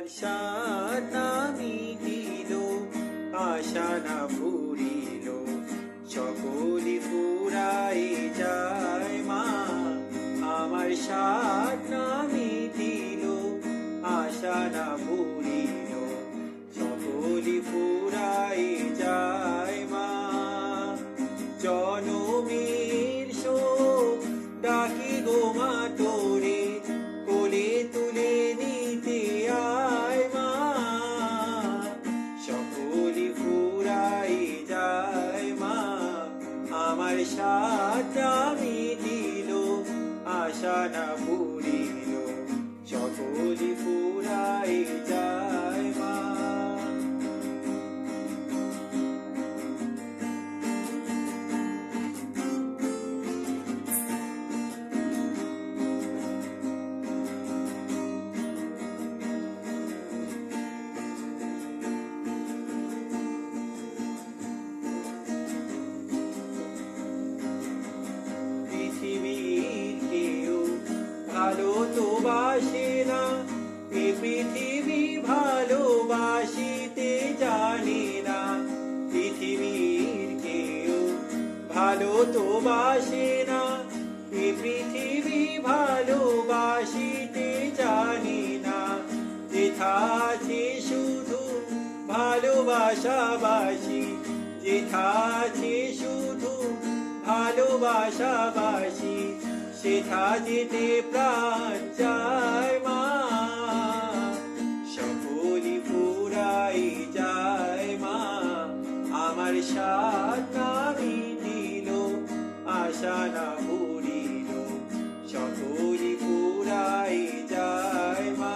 সাত না মিটিল, আশা না ফুরিল, সকলি ফুরাই যায় মা। আমার সাত না মিটিল, আশা না ফুরিল, সকলি ফুরাই যায় মা। জনমের শোক ডাকি গো মা তোরে, কোলে তুলে নিতে আয় মা। সকলি ফুরাই যায় মা। আমার সাতটা মিটিল, আশা না ফুরিল, সকলি ফুরাই যায় মা। পৃথিবীর কেউ ভালো তো বাসে না, এ পৃথিবী ভালোবাসিতে জানে না। পৃথিবীর কেউ ভালো তো বাসে না, এ পৃথিবী ভালোবাসিতে জানে না। যেথা আছে শুধু ভালোবাসাবাসি, যেথা আছে শুধু ভালোবাসাবাসি, সেথা যেতে প্রাণ যায় মা। সকলি ফুরাই যায় মা। আমার সাত না মিটিল, আশা না ফুরিল, সকলি ফুরাই যায় মা।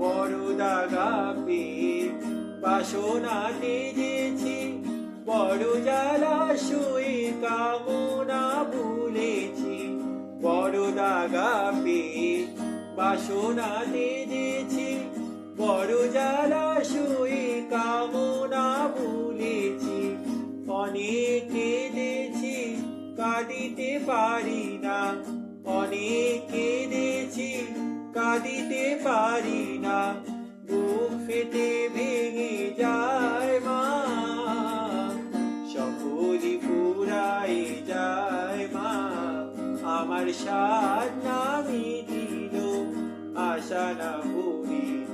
বড় দাগা পেয়ে বাসনা তেজেছি, বড় জলাশয়ে কামনা ভুলেছি। বড় দাগা পেয়ে বাসনা তেজেছি, বড় জলাশয়ে কামনা ভুলেছি। অনেক কেঁদেছি কাঁদিতে পারি না, অনেক কেঁদেছি কাঁদিতে পারি না। বুক ফেটে ভেঙে যায় মা। সকলি ফুরাই যায় মা। আমার সাত না মিটিল, আশা না ফুরিল,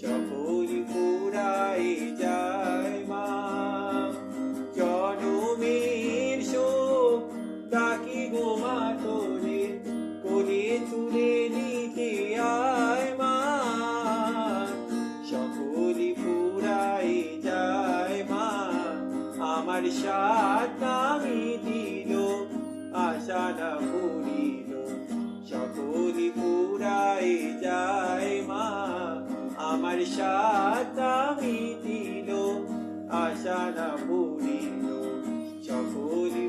সকলি ফুরাই যায় মা। জনমের শোক ডাকি গো মা তোরে, কোলে তুলে নিতে আয় মা। সকলি ফুরাই যায় মা। আমার সাত না মিটিল, আশা না ফুরিল, সকলি ফুরাই যায় মা। আমার সাত না মিটিল, আশা না ফুরিল, সকলি